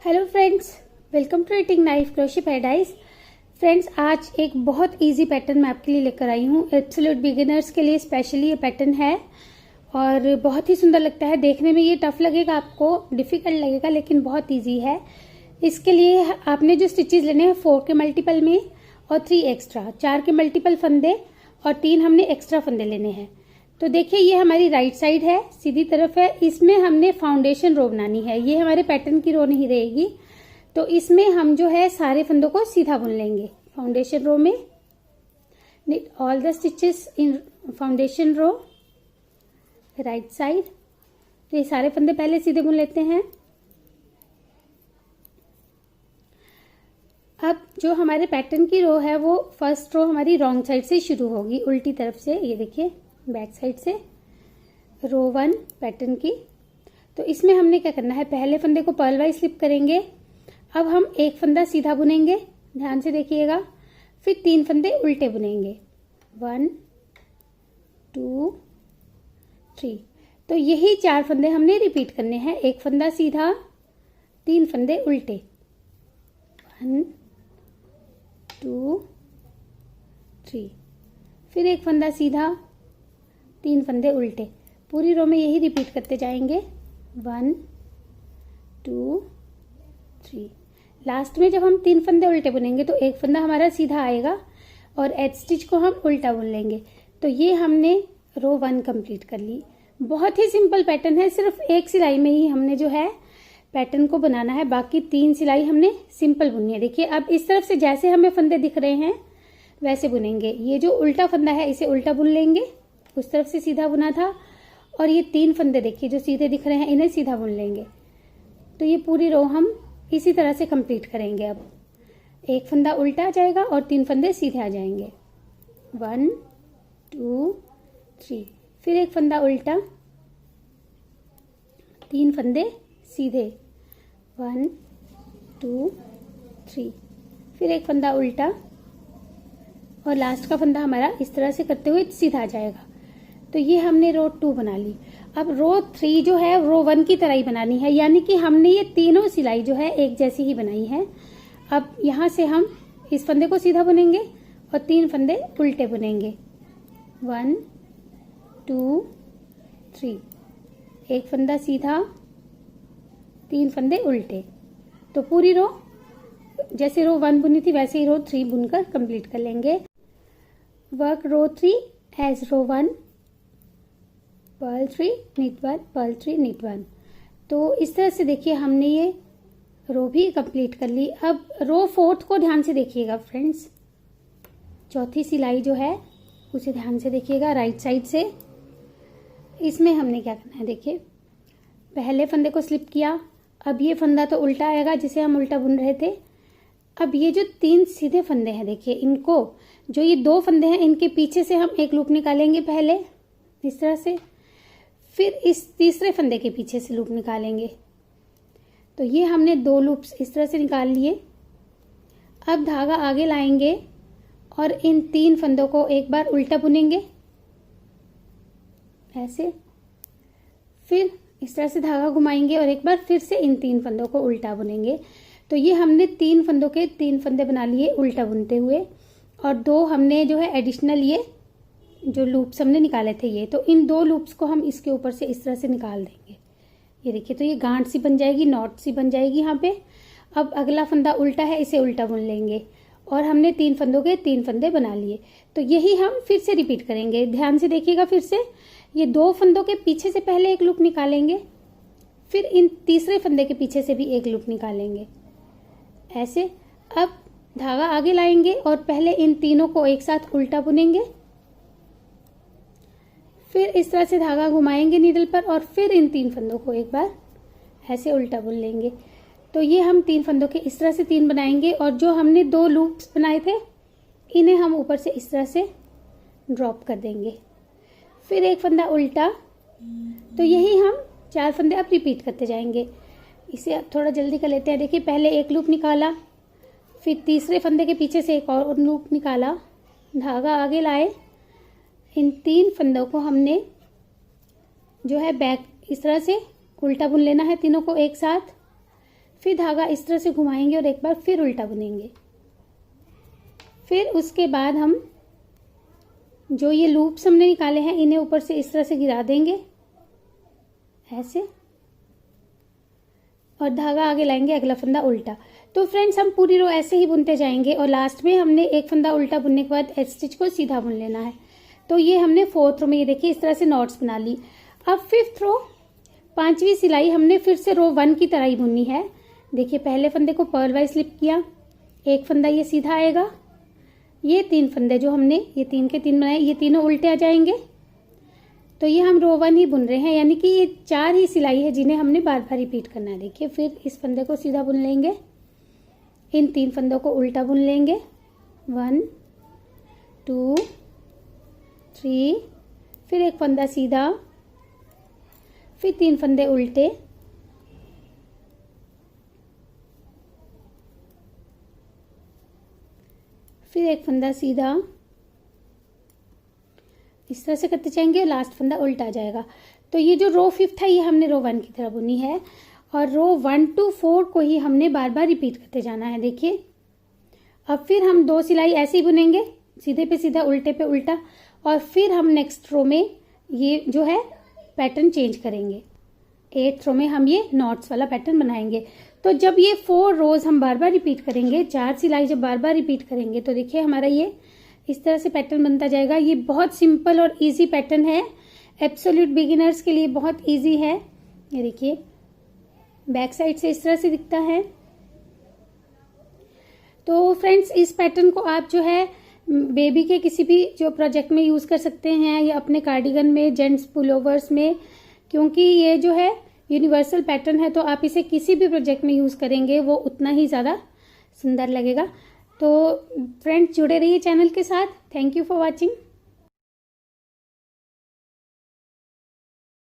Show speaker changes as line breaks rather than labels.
Hello friends, welcome to eating knife crochet paradise. Friends, आज एक बहुत इजी पैटर्न मैं आपके लिए लेकर आई हूँ। एब्सोल्यूट बिगिनर्स के लिए स्पेशली ये पैटर्न है और बहुत ही सुंदर लगता है। देखने में ये टफ लगेगा, आपको डिफिकल्ट लगेगा, लेकिन बहुत इजी है। इसके लिए आपने जो स्टिचेस लेने हैं 4 के मल्टीपल में और 3 एक्स्ट्रा, 4 के मल्टीपल फंदे और 3 हमने एक्स्ट्रा फंदे लेने हैं। तो देखिए, ये हमारी राइट साइड है, सीधी तरफ है। इसमें हमने फाउंडेशन रो बनानी है। ये हमारे पैटर्न की रो नहीं रहेगी, तो इसमें हम जो है सारे फंदों को सीधा बुन लेंगे। फाउंडेशन रो में knit all the stitches in foundation row right side. तो ये सारे फंदे पहले सीधे बुन लेते हैं। अब जो हमारे पैटर्न की रो है वो फर्स्ट रो हमारी रॉन्ग साइड से शुरू होगी, उल्टी तरफ से। ये देखिए, बैक साइड से रो 1 पैटर्न की। तो इसमें हमने क्या करना है, पहले फंदे को पर्ल वाइज स्लिप करेंगे। अब हम एक फंदा सीधा बुनेंगे, ध्यान से देखिएगा। फिर 3 फंदे उल्टे बुनेंगे, 1 2 3। तो यही 4 फंदे हमने रिपीट करने हैं। एक फंदा सीधा, 3 फंदे उल्टे, 1 2 3। फिर एक फंदा सीधा, 3 फंदे उल्टे। पूरी रो में यही रिपीट करते जाएंगे, 1 2 3। लास्ट में जब हम 3 फंदे उल्टे बुनेंगे तो एक फंदा हमारा सीधा आएगा और एज स्टिच को हम उल्टा बुन लेंगे। तो ये हमने रो 1 कंप्लीट कर ली। बहुत ही सिंपल पैटर्न है, सिर्फ एक सिलाई में ही हमने जो है पैटर्न को बनाना है, बाकी 3 सिलाई हमने सिंपल बुननी है। देखिए, अब इस तरफ से जैसे हमें फंदे दिख रहे हैं वैसे बुनेंगे। ये जो उल्टा फंदा है इसे उल्टा बुन लेंगे, उस तरफ से सीधा बुना था। और ये 3 फंदे देखिए जो सीधे दिख रहे हैं, इन्हें सीधा बुन लेंगे। तो ये पूरी रो हम इसी तरह से कंप्लीट करेंगे। अब एक फंदा उल्टा आ जाएगा और 3 फंदे सीधे आ जाएंगे, 1 2 3। फिर एक फंदा उल्टा, 3 फंदे सीधे, 1 2 3। फिर एक फंदा उल्टा और लास्ट का फंदा हमारा इस तरह से करते हुए सीधा आ जाएगा। तो ये हमने रो 2 बना ली। अब रो 3 जो है रो 1 की तरह ही बनानी है, यानी कि हमने ये तीनों सिलाई जो है एक जैसी ही बनाई है। अब यहाँ से हम इस फंदे को सीधा बुनेंगे और 3 फंदे उल्टे बुनेंगे, 1 2 3। एक फंदा सीधा, 3 फंदे उल्टे। तो पूरी रो जैसे रो 1 बुनी थी वैसे ही रो 3 बुनकर कंप्लीट कर लेंगे। वर्क रो 3 एज रो 1, पर्ल 3 knit 1, पर्ल 3 knit 1। तो इस तरह से देखिए हमने ये रो भी कंप्लीट कर ली। अब रो 4 को ध्यान से देखिएगा फ्रेंड्स, चौथी सिलाई जो है उसे ध्यान से देखिएगा राइट साइड से। इसमें हमने क्या करना है, देखिए पहले फंदे को स्लिप किया। अब ये फंदा तो उल्टा आएगा जिसे हम उल्टा बुन रहे थे। अब ये जो 3 सीधे फंदे हैं देखिए, इनको जो ये 2 फंदे हैं इनके पीछे से हम एक लूप निकालेंगे पहले इस तरह से, फिर इस तीसरे फंदे के पीछे से लूप निकालेंगे। तो ये हमने 2 लूप्स इस तरह से निकाल लिए। अब धागा आगे लाएंगे और इन 3 फंदों को एक बार उल्टा बुनेंगे ऐसे, फिर इस तरह से धागा घुमाएंगे और एक बार फिर से इन 3 फंदों को उल्टा बुनेंगे। तो ये हमने 3 फंदों के 3 फंदे बना लिए उल्टा बुनते हुए, और 2 हमने जो है एडिशनल ये जो लूप्स हमने निकाले थे ये, तो इन 2 लूप्स को हम इसके ऊपर से इस तरह से निकाल देंगे। ये देखिए, तो ये गांठ सी बन जाएगी, नॉट सी बन जाएगी यहाँ पे। अब अगला फंदा उल्टा है, इसे उल्टा बुन लेंगे और हमने 3 फंदों के 3 फंदे बना लिए। तो यही हम फिर से रिपीट करेंगे, ध्यान से देखिएगा। फिर से ये 2 फंदों के पीछे से पहले एक लूप निकालेंगे, फिर इन तीसरे फंदे के पीछे से भी एक लूप निकालेंगे ऐसे। अब धागा आगे लाएंगे और पहले इन तीनों को एक साथ उल्टा बुनेंगे, फिर इस तरह से धागा घुमाएंगे नीडल पर और फिर इन 3 फंदों को एक बार ऐसे उल्टा बुन लेंगे। तो ये हम 3 फंदों के इस तरह से 3 बनाएंगे, और जो हमने 2 लूप्स बनाए थे इन्हें हम ऊपर से इस तरह से ड्रॉप कर देंगे। फिर एक फंदा उल्टा। तो यही हम 4 फंदे अब रिपीट करते जाएंगे। इसे अब थोड़ा जल्दी कर लेते हैं। देखिए, पहले एक लूप निकाला, फिर तीसरे फंदे के पीछे से एक और लूप निकाला, धागा आगे लाए, इन 3 फंदों को हमने जो है बैक इस तरह से उल्टा बुन लेना है तीनों को एक साथ। फिर धागा इस तरह से घुमाएंगे और एक बार फिर उल्टा बुनेंगे। फिर उसके बाद हम जो ये लूप्स हमने निकाले हैं इन्हें ऊपर से इस तरह से गिरा देंगे ऐसे, और धागा आगे लाएंगे, अगला फंदा उल्टा। तो फ्रेंड्स हम पूरी रो ऐसे ही बुनते जाएंगे और लास्ट में हमने एक फंदा उल्टा बुनने के बाद एच स्टिच को सीधा बुन लेना है। तो ये हमने 4th रो में ये देखिए इस तरह से नॉट्स बना ली। अब 5th रो 5वीं सिलाई हमने फिर से रो 1 की तरह ही बुननी है। देखिए पहले फंदे को पर्ल वाइज स्लिप किया, एक फंदा ये सीधा आएगा, ये 3 फंदे जो हमने ये 3 के 3 बनाए ये तीनों उल्टे आ जाएंगे। तो ये हम रो 1 ही बुन रहे हैं, यानी कि ये 4 ही सिलाई है जिन्हें हमने बार बार रिपीट करना है। देखिए फिर इस फंदे को सीधा बुन लेंगे, इन 3 फंदों को उल्टा बुन लेंगे, 1 2 3, फिर एक फंदा सीधा, फिर 3 फंदे उल्टे, फिर एक फंदा सीधा, इस तरह से करते जाएंगे और लास्ट फंदा उल्टा आ जाएगा। तो ये जो रो 5th है ये हमने रो 1 की तरह बुनी है और रो 1 to 4 को ही हमने बार बार रिपीट करते जाना है। देखिए अब फिर हम 2 सिलाई ऐसे ही बुनेंगे, सीधे पे सीधा उल्टे पे उल्टा, और फिर हम नेक्स्ट रो में ये जो है पैटर्न चेंज करेंगे। 8th रो में हम ये नॉट्स वाला पैटर्न बनाएंगे। तो जब ये 4 रोज हम बार बार रिपीट करेंगे, 4 सिलाई जब बार बार रिपीट करेंगे तो देखिए हमारा ये इस तरह से पैटर्न बनता जाएगा। ये बहुत सिंपल और इजी पैटर्न है, एब्सोल्यूट बिगिनर्स के लिए बहुत इजी है। ये देखिए बैक साइड से इस तरह से दिखता है। तो फ्रेंड्स इस पैटर्न को आप जो है बेबी के किसी भी जो प्रोजेक्ट में यूज कर सकते हैं या अपने कार्डिगन में, जेंट्स पुलोवर्स में, क्योंकि ये जो है यूनिवर्सल पैटर्न है तो आप इसे किसी भी प्रोजेक्ट में यूज करेंगे वो उतना ही ज्यादा सुंदर लगेगा। तो फ्रेंड्स जुड़े रहिए चैनल के साथ। Thank you for watching.